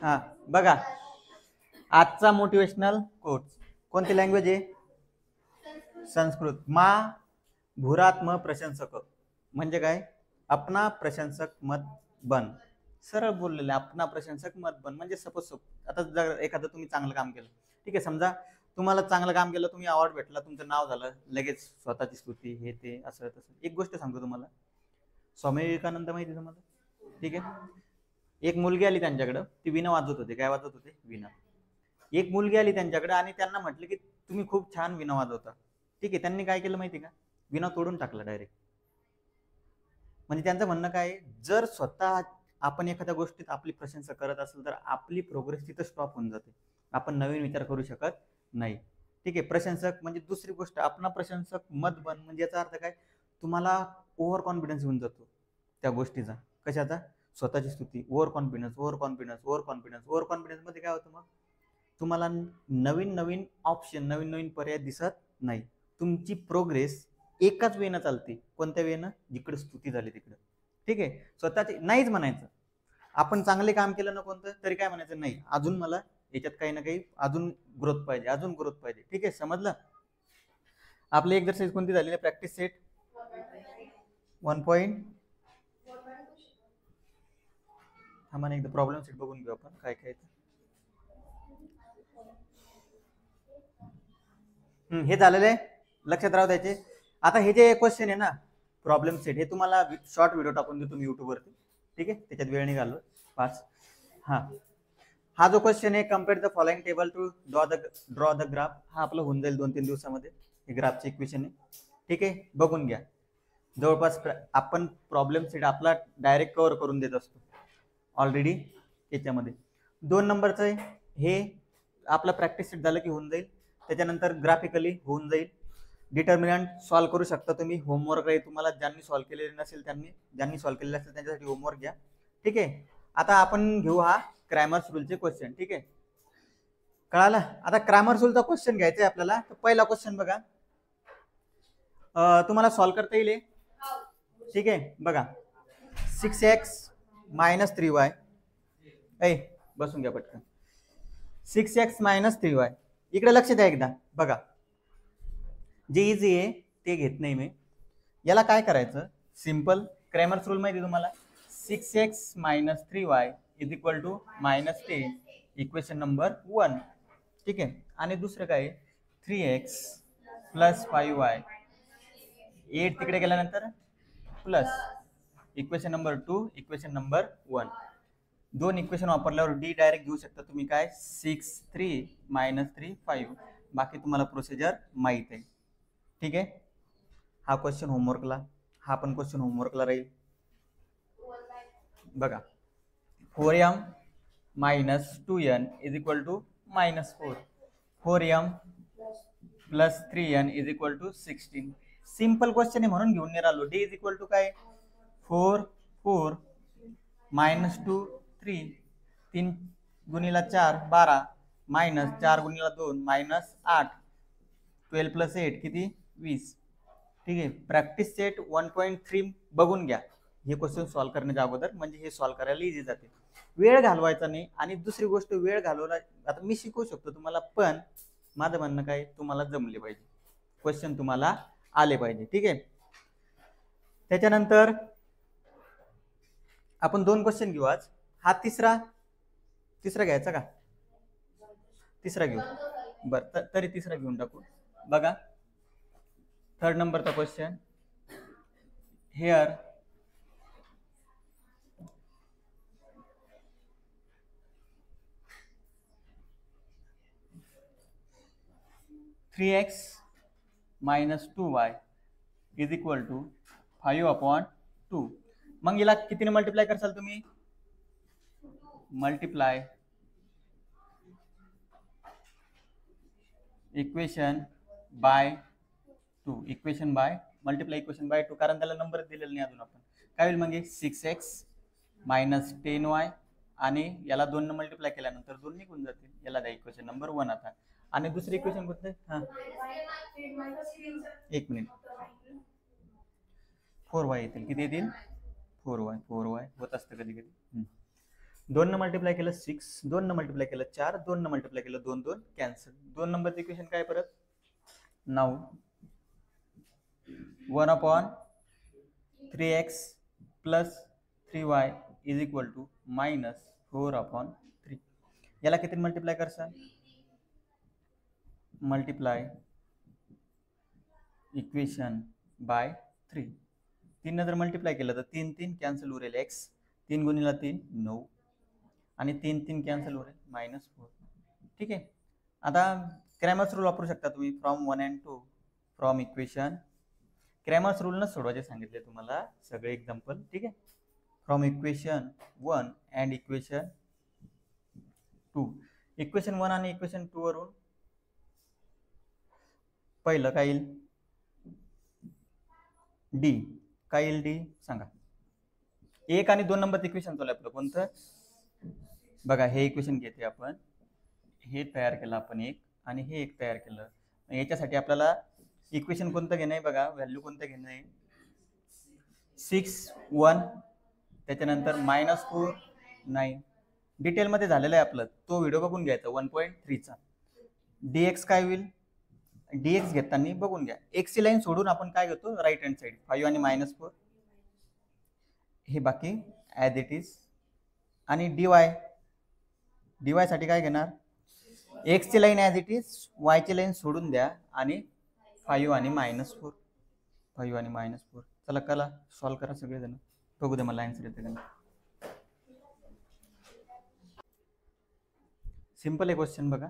हा बघा, आजचा मोटिवेशनल कोट कोणती लँग्वेज आहे? संस्कृत. मा भूरात्म प्रशंसक म्हणजे काय? अपना प्रशंसक मत बन. सरळ बोललेलं अपना प्रशंसक मत बन म्हणजे सपोज आता जर एखादं तुम्ही चांगलं काम केलं, ठीक आहे, समजा तुम्हाला चांगलं काम केलं, तुम्ही अवॉर्ड भेटला, तुमचं नाव झालं, लगेच स्वतःची स्तुती हे ते असं तसं. एक गोष्ट सांगतो तुम्हाला, स्वामी विवेकानंद माहिती तुम्हाला, ठीक आहे, एक मुलगी आली त्यांच्याकडं, ती विणा वाजवत होते. काय वाजवत होते? विणा. एक मुलगी आली त्यांच्याकडे आणि त्यांना म्हटलं की तुम्ही खूप छान विणा वाजवता, ठीक आहे. त्यांनी काय केलं माहिती का? विणा तोडून टाकला डायरेक्ट. म्हणजे त्यांचं म्हणणं काय, जर स्वतः आपण एखाद्या गोष्टीत आपली प्रशंसा करत असेल तर आपली प्रोग्रेस तिथं स्टॉप होऊन जाते. आपण नवीन विचार करू शकत नाही, ठीक आहे. प्रशंसक म्हणजे दुसरी गोष्ट, आपला प्रशंसक मत बन म्हणजे याचा अर्थ काय? तुम्हाला ओव्हर कॉन्फिडन्स येऊन जातो त्या गोष्टीचा. कशाचा? स्वतःची स्तुती. Over confidence, over confidence, over confidence. Over confidence मध्ये काय होतं मग? तुम्हाला नवीन नवीन ऑप्शन, नवीन नवीन पर्याय दिसत नाही. तुमची प्रोग्रेस एकाच वेनं चालते. कोणत्या वेनं? जिकडे स्तुती झाली तिकडे, ठीक आहे. स्वतःचे नाहीच म्हणायचं. आपण चांगले काम केलं ना कोणतं तरी काय म्हणायचं? नाही, अजून मला याच्यात काही ना काही अजून ग्रोथ पाहिजे, अजून ग्रोथ पाहिजे, ठीक आहे. समजलं? आपली एक्सरसाइज कोणती झालेली आहे? Practice set 1. आम्हाला एकदा प्रॉब्लेम सेट बघून घेऊ आपण काय काय. हे झालेलं आहे, लक्षात राहू द्यायचे. आता हे जे क्वेश्चन आहे ना प्रॉब्लेम सेट, हे तुम्हाला शॉर्ट व्हिडिओ टाकून देतो मी युट्यूबवरती, ठीक आहे. त्याच्यात वेळ नाही घालवत. 5. हा जो क्वेश्चन आहे, compare the following table to draw the graph, हा आपलं होऊन जाईल 2-3 दिवसामध्ये. हे ग्राफचे इक्वेशन आहे, ठीक आहे. बघून घ्या. जवळपास आपण प्रॉब्लेम सेट आपला डायरेक्ट कव्हर करून देत असतो ऑलरेडी त्याच्यामध्ये. 2 नंबरचं आहे हे आपला प्रॅक्टिस सेट झालं की होऊन जाईल. त्याच्यानंतर ग्राफिकली होऊन जाईल. डिटर्मिनंट सॉल्व्ह करू शकता तुम्ही. होमवर्क आहे तुम्हाला, ज्यांनी सॉल्व्ह केलेले नसेल त्यांनी, ज्यांनी सॉल्व्ह केलेले असेल त्यांच्यासाठी होमवर्क घ्या, ठीक आहे. आता आपण घेऊ हा क्रॅमर्स रूलचे क्वेश्चन, ठीक आहे. कळालं? आता क्रॅमर्स रूलचा क्वेश्चन घ्यायचा आहे आपल्याला. तर पहिला क्वेश्चन बघा, तुम्हाला सॉल्व्ह करता येईल, ठीक आहे. बघा, 6x - 3y. बसून घ्या पटकन. 6x - 3y. इकडे लक्ष द्या एकदा. बघा, जे इझी आहे ते घेत नाही मी. याला काय करायचं? सिंपल क्रॅमर्स रूल माहिती तुम्हाला. 6x - 3y = -10, इक्वेशन नंबर 1, ठीक आहे. आणि दुसरं काय? 3x + 5y, 8 तिकडे गेल्यानंतर plus equation number 2, equation number 1. 2 equation वापरल्यावर डी डायरेक्ट घेऊ शकता तुम्ही. काय? 6 3 - 3 5. बाकी तुम्हाला प्रोसिजर माहित आहे, ठीक आहे. हा क्वेश्चन होमवर्कला, हा पण क्वेश्चन होमवर्कला राहील. बघा, 4m - 2n = -4. 4m + 3n = 16. Simple question आहे म्हणून घेऊन नाही राहिलो. डी = काय? 4 4 -2 3, 3 × 4 12, -4 × 2 -8, 12 + 8 किती? 20, ठीक आहे. प्रॅक्टिस सेट 1.3 बघून घ्या हे क्वेश्चन सॉल्व्ह करण्याच्या अगोदर, म्हणजे हे सॉल्व्ह करायला इझी जाते. वेळ घालवायचा नाही. आणि दुसरी गोष्ट, वेळ घालवला, आता मी शिकवू शकतो तुम्हाला, पण माझं म्हणणं काय, तुम्हाला जमले पाहिजे, क्वेश्चन तुम्हाला आले पाहिजे, ठीक आहे. त्याच्यानंतर आपण 2 क्वेश्चन घेऊ आज. हा तिसरा घ्यायचा का? तिसरा घेऊ, बरं तरी तिसरा घेऊन टाकू. बघा, 3rd नंबरचा क्वेश्चन. Hair 3x - 2y = 5/2. मग याला कितीने मल्टिप्लाय करसाल तुम्ही? Multiply equation by 2, equation by multiply equation by 2, कारण त्याला नंबर दिलेला नाही अजून. आपण काय होईल मग? 6x - 10y, आणि याला 2 ने मल्टिप्लाय केल्यानंतर 2 निघून जातील. याला द्या इक्वेशन नंबर 1 आता. आणि दुसरी इक्वेशन कोणतं? हा, एक मिनिट. 4y येतील. किती येतील? 4y होत असतं कधी कधी. 2 न मल्टिप्लाय केलं 6, 2 न मल्टिप्लाय केलं 4, 2 न मल्टिप्लाय केलं 2 2 कॅन्सल. 2 नंबरचं इक्वेशन काय परत 9 1/3x plus 3y is equal to -4/3. याला किती मल्टिप्लाय करसाल? Multiply equation by 3. 3 जर मल्टिप्लाय केलं तर 3 3 कॅन्सल उरेल x, 3 गुणिला 3 9 आणि 3 3 कॅन्सल उरेल -4. ठीक आहे. आता क्रॅमर्स रूल वापरू शकता तुम्ही from 1 and 2 from equation. Cramer's रूलनं सोडवायचे सांगितले तुम्हाला सगळे एक्झाम्पल. ठीक आहे. From equation 1 and equation 2. Equation 1 आणि इक्वेशन 2 वरून पहिलं काय येईल? डी. काय येईल डी सांगा. 1 आणि 2 नंबर इक्वेशन चालू आपलं कोणतं? बघा हे इक्वेशन घेते आपण, हे तयार केलं आपण एक आणि हे एक तयार केलं. याच्यासाठी आपल्याला इक्वेशन कोणतं घेणं आहे बघा, व्हॅल्यू कोणतं घेणं आहे? 6 1, त्याच्यानंतर -4 9. डिटेलमध्ये झालेलं आहे आपलं, तो व्हिडिओ बघून घ्यायचा 1.3चा. dx काय होईल? dx घेताना बघून घ्या, x ची लाईन सोडून आपण काय घेतो राईट हँड साईड 5 आणि -4 हे बाकी ॲज इट इज. आणि dy साठी काय घेणार? x ची line as it is, y ची लाईन सोडून द्या आणि 5 आणि -4 5 आणि -4. चला कला सॉल्व करा सगळेजण, बघू दे मला आन्सर येते का. सिंपल आहे क्वेश्चन बघा.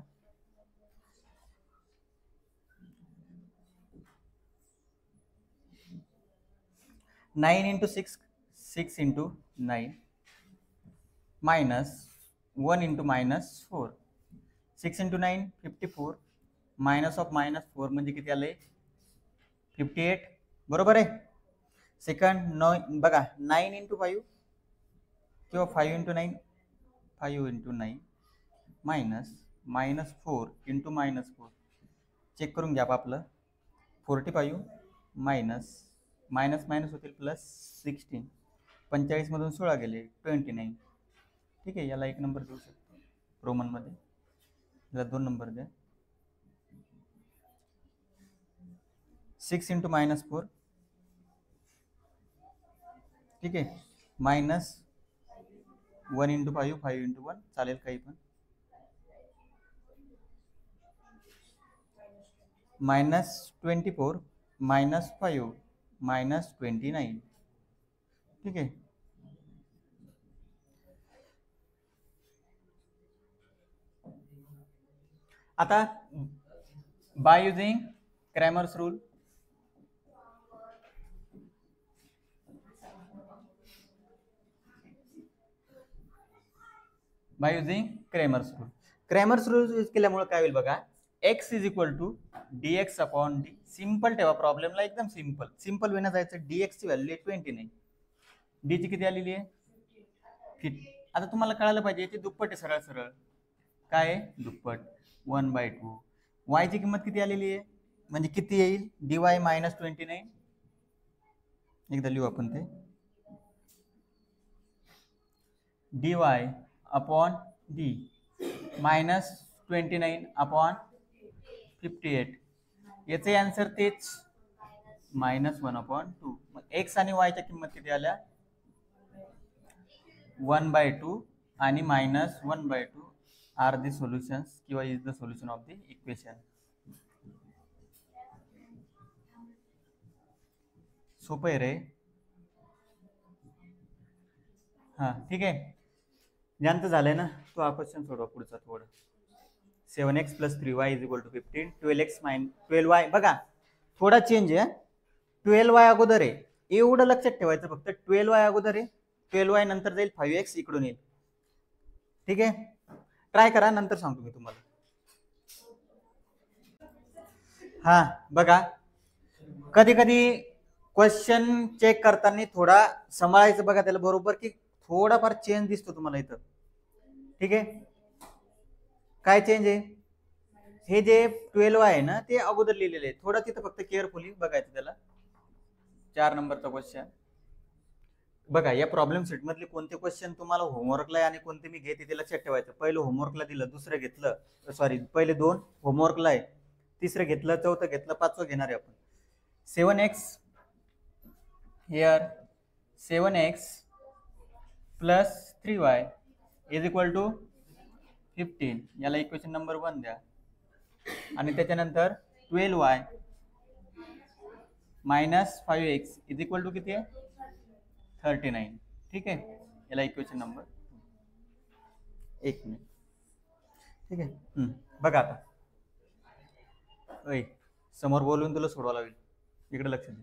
Nine into 6 6 into 9 minus 1 into -4 6 into 9 54 minus of -4 म्हणजे किती आले 58 बरोबर आहे. सेकंड 9 बघा 9 इंटू 5 किंवा 5 into 9 5 into 9 minus -4 into -4 check करून घ्या आपलं 45 माइनस माइनस माइनस होतील प्लस 16 45 मधून 16 गेले 29. ठीक आहे. याला 1 नंबर देऊ शकतो रोमन मध्ये, याला 2 नंबर द्या. 6 इंटू -4 ठीक आहे माइनस 1 इंटू 5 5 इंटू 1 चालेल काही पण -24 -5 -29. ठीक आहे. आता by using Cramer's rule Cramer's rule use केल्यामुळे काय होईल बघा, x is equal to dx upon D. Simple ठेवा प्रॉब्लेमला, एकदम सिंपल वेनं जायचं. dx ची व्हॅल्यू 29, डी ची किती आलेली आहे 50. आता तुम्हाला कळायला पाहिजे याची दुप्पट आहे, सरळ सरळ काय आहे दुप्पट 1/2. y ची किंमत किती आलेली आहे म्हणजे किती येईल dy -29. एकदा लिहू आपण ते dy अपॉन डी -29 अपॉन 58. याचे आन्सर तेच -1/2. मग x आणि y च्या किंमत किती आल्या 1/2 आणि -1/2 आर द सोल्युशन्स किंवा is the solution of the equation. सोपं आहे रे. हा ठीक आहे. ज्यांचं झालंय ना तो हा क्वेश्चन सोडवा पुढचा थोडं. 7x + 3y = 15 12x - 12y बघा थोडा चेंज आहे. 12y अगोदर आहे एवढं लक्षात ठेवायचं फक्त. 12y अगोदर आहे 12y नंतर जाईल 5x इकडून येईल. ठीक आहे. ट्राय करा नंतर सांगतो मी तुम्हाला. हा बघा कधी कधी क्वेश्चन चेक करताना थोडा सांभाळायचं बघा त्याला बरोबर की थोडाफार चेंज दिसतो तुम्हाला इथं. ठीक आहे. काय चेंज आहे हे जे 12 आहे ना ते अगोदर लिहिलेले आहे. थोडा तिथं फक्त केअरफुली बघायचं त्याला. 4 नंबरचा क्वेश्चन बघा या प्रॉब्लेम सेट मधले कोणते क्वेश्चन तुम्हाला होमवर्कला आहे आणि कोणते मी घेते ते लक्षात ठेवायचं. पहिलं होमवर्कला दिलं, दुसरं घेतलं, सॉरी पहिले 2 होमवर्कला आहे, तिसरं घेतलं, चौथं घेतलं, पाचवं घेणार आहे आपण. 7x here 7x plus 3y is equal to 15. याला इक्वेशन नंबर 1 द्या. आणि त्याच्यानंतर 12y minus 5x is equal to किती आहे 39. ठीक आहे, याला इक्वेशन नंबर 1 मिनिट. ठीक आहे, बघा आता समोर बोलून तुला सोडवा लागेल, इकडे लक्ष दे.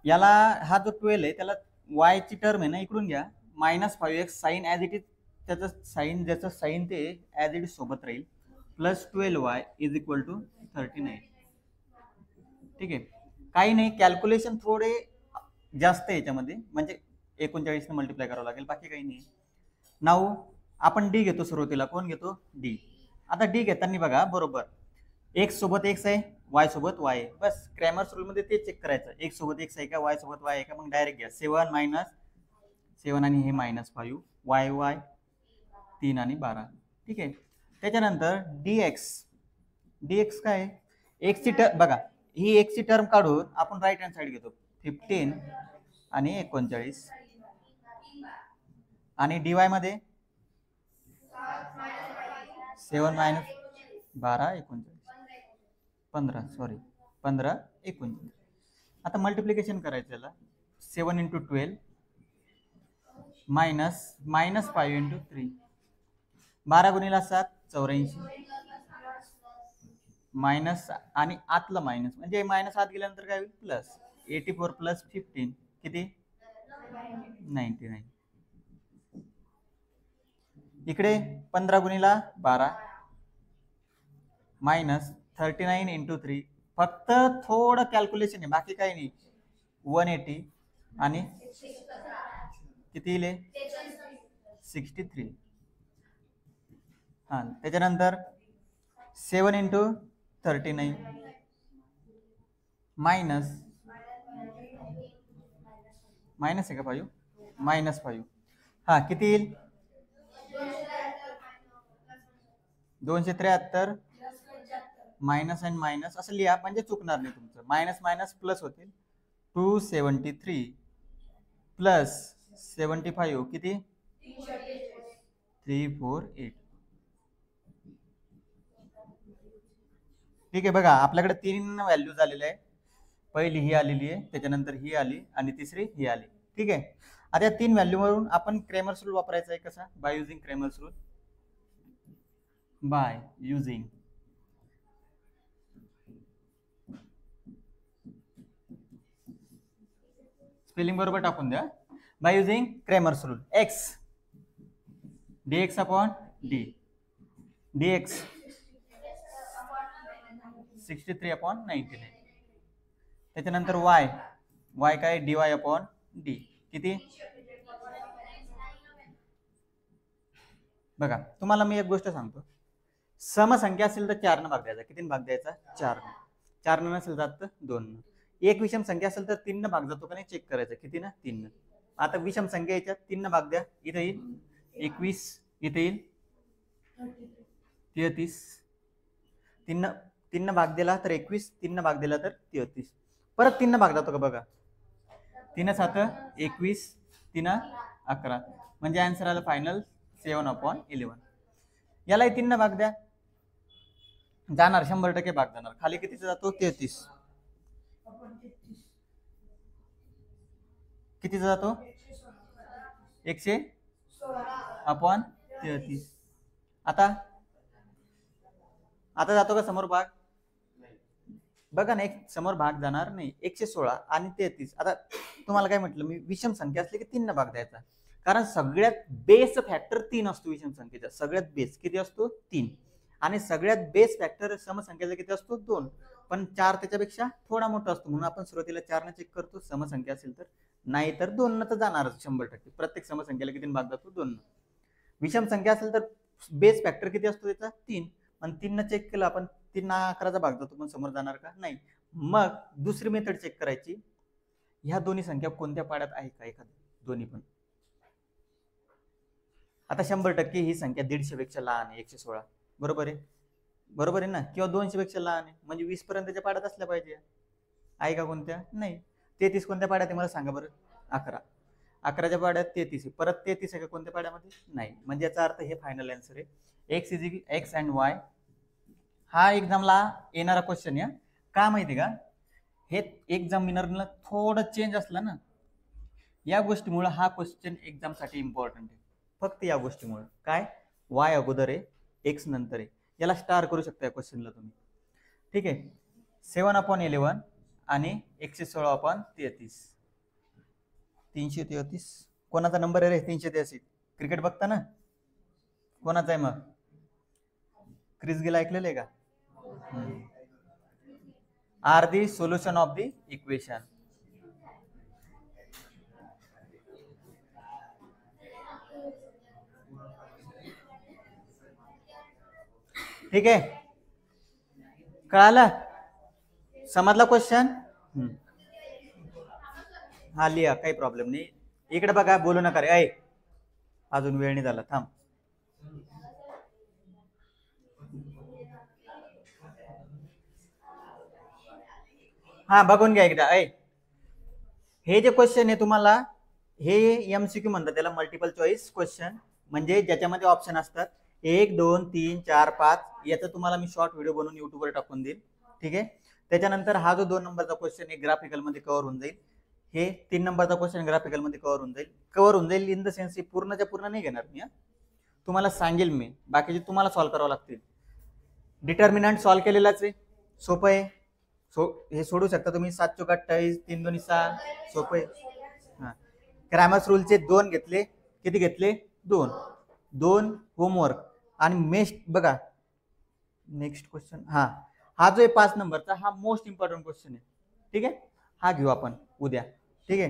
याला हा जो 12 आहे त्याला y ची टर्म आहे ना इकडून घ्या, -5x sign as it is, त्याचं साइन ज्याचं साइन ते ॲज इट इज सोबत राहील, plus 12y is equal to 39. ठीक आहे, काही नाही, कॅल्क्युलेशन थोडे जास्त आहे याच्यामध्ये, म्हणजे 39 ने मल्टिप्लाय करावं लागेल, बाकी काही नाही. नाऊ आपण डी घेतो सुरुवातीला. कोण घेतो? डी. आता डी घेताना बघा बरोबर एक्स सोबत एक्स आहे, वाय सोबत वाय आहे, बस क्रॅमर्स रूल मध्ये ते चेक करायचं, एक्स सोबत एक्स आहे का, वाय सोबत वाय आहे का. मग डायरेक्ट घ्या 7 मायनस 7 आणि हे -5, वाय वाय 3 आणि 12. ठीक आहे, त्याच्यानंतर dx, dx काय आहे, एक्स ची टर्म बघा, ही एक्स ची टर्म काढून आपण राईट हँड साइड घेतो, 15 आणि 39. आणि dy मध्ये 7 मायनस 12 39 15, सॉरी 15 39. आता मल्टिप्लिकेशन करायचं याला, 7 × 12 मायनस -5 × 3, 12 गुणिला 7 84, मायनस आणि आतलं मायनस म्हणजे मायनस आत गेल्यानंतर काय होईल प्लस, 84 प्लस 15 किती 99. इकडे 15 गुणिला 12 मायनस 39 × 3, फक्त थोडं कॅल्क्युलेशन आहे, बाकी काही नाही. 180 आणि किती येईल 63. हा, त्याच्यानंतर 7 × 39 मायनस मायनस आहे का 5 -5, हा किती येईल 273, मायनस आणि मायनस असं लिहा म्हणजे चुकणार नाही तुमचं. मायनस मायनस प्लस होतील, 273 प्लस 75 किती 348. ठीक आहे, बघा आपल्याकडे 3 व्हॅल्यू झालेले आहे, पहिली ही आलेली आहे, त्याच्यानंतर ही आली आणि तिसरी ही आली. ठीक आहे, आता या 3 व्हॅल्यू वरून आपण क्रेमर्स रूल वापरायचा आहे. कसा? By using Cramer's rule. By using spelling बरोबर टाकून द्या. By using Cramer's rule, x dx upon D, dx 63/99. त्याच्यानंतर y, y काय dy अपॉन डी किती. बघा तुम्हाला मी एक गोष्ट सांगतो, समसंख्या असेल तर 4 ने भाग द्यायचा. किती भाग द्यायचा 4 ने. 4 ने नसेल जात 2 ने. एक विषम संख्या असेल तर 3 ने भाग जातो का नाही चेक करायचं. किती ना 3 ने. आता विषम संख्या याच्यात 3 ने भाग द्या, इथे येईल 21, इथे येईल 33. 3 ने भाग दिला तर 21, 3 ने भाग दिला तर 33. परत 3 ने भाग जातो का बघा, 3 7 21, 3 11, म्हणजे आन्सर आलं फायनल 7/11. यालाही 3 ने भाग द्या, जाणार 100% भाग जाणार. खाली कितीचा जातो 33. कितीचा जातो 116/33. आता जातो का समोर भाग, बघा ना, एक समोर भाग जाणार नाही. 116 आणि 33. आता तुम्हाला काय म्हटलं मी, विषम संख्या असली की 3 ने भाग द्यायचा, कारण सगळ्यात बेस फॅक्टर 3 असतो विषम संख्येचा. सगळ्यात बेस किती असतो 3, आणि सगळ्यात बेस फॅक्टर समसंख्येचा किती असतो 2, पण 4 त्याच्यापेक्षा थोडा मोठा असतो. म्हणून आपण सुरुवातीला 4 ने चेक करतो समसंख्या असेल तर, नाही तर 2 ने तर जाणारच 100%. प्रत्येक समसंख्येला किती भाग जातो 2 ने. विषम संख्या असेल तर बेस फॅक्टर किती असतो त्याचा 3, पण 3 ने चेक केलं आपण, 3 11चा भाग जातो, पण समोर जाणार का नाही. मग दुसरी मेथड चेक करायची, ह्या दोन्ही संख्या कोणत्या पाड्यात आहे का एखादी, दोन्ही पण. आता 100% ही संख्या 150 पेक्षा लहान आहे, 116, बरोबर आहे, बरोबर आहे ना, किंवा 200 पेक्षा लहान आहे, म्हणजे 20 पर्यंतच्या पाड्यात असल्या पाहिजे. आहे का कोणत्या? नाही. 33 कोणत्या पाड्यात आहे मला सांगा बरं. 11. 11च्या पाड्यात 33 आहे. परत 33 आहे का कोणत्या पाड्यामध्ये? नाही. म्हणजे याचा अर्थ हे फायनल आन्सर आहे. एक्स अँड वाय हा एक्झामला येणारा क्वेश्चन आहे. का माहिती का, हे एक्झामिनरला थोडं चेंज असलं ना, या गोष्टीमुळे हा क्वेश्चन एक्झामसाठी इम्पॉर्टंट आहे. फक्त या गोष्टीमुळे. काय? वाय अगोदर आहे, एक्स नंतर आहे. याला स्टार करू शकता या क्वेश्चनला तुम्ही. ठीक आहे. 7/11 आणि 116/33. 333 कोणाचा नंबर आहे रे? 383. क्रिकेट बघता ना, कोणाचा आहे मग? क्रिस गेल ऐकलेलं आहे का? Are the solution of the equation. ठीक आहे, कळालं? समजला क्वेश्चन? हा लिहा, काही प्रॉब्लेम नाही. इकडे बघा, बोलू नका रे. अजून वेळ नाही झाला, थांब. हा बघून घ्या एकदा. हे जे क्वेश्चन आहे तुम्हाला, हे एमसीक्यू म्हणतात त्याला, मल्टिपल चॉईस क्वेश्चन. म्हणजे ज्याच्यामध्ये ऑप्शन असतात 1 2 3 4 5. याचा तुम्हाला मी शॉर्ट व्हिडिओ बनवून युट्यूबवर टाकून देईल. ठीक आहे. त्याच्यानंतर हा जो 2 नंबरचा क्वेश्चन आहे ग्राफिकल मध्ये कव्हर होऊन जाईल. हे 3 नंबरचा क्वेश्चन ग्राफिकल मध्ये कव्हर होऊन जाईल. कव्हर होऊन जाईल इन द सेन्स पूर्णच्या पूर्ण नाही घेणार मी, तुम्हाला सांगेल मी. बाकीचे तुम्हाला सॉल्व्ह करावं लागतील. डिटर्मिनंट सॉल्व्ह केलेलाच आहे, सोपं आहे. हे सोडू शकता तुम्ही. 7 चौक 28, 3 2 6, सोपं आहे. क्रॅमर्स रूलचे 2 घेतले. किती घेतले? 2 होमवर्क. आणि मेस्ट बघा, नेक्स्ट क्वेश्चन. हा जो आहे 5 नंबरचा, हा मोस्ट इम्पॉर्टंट क्वेश्चन आहे. ठीक आहे, हा घेऊ आपण उद्या. ठीक आहे.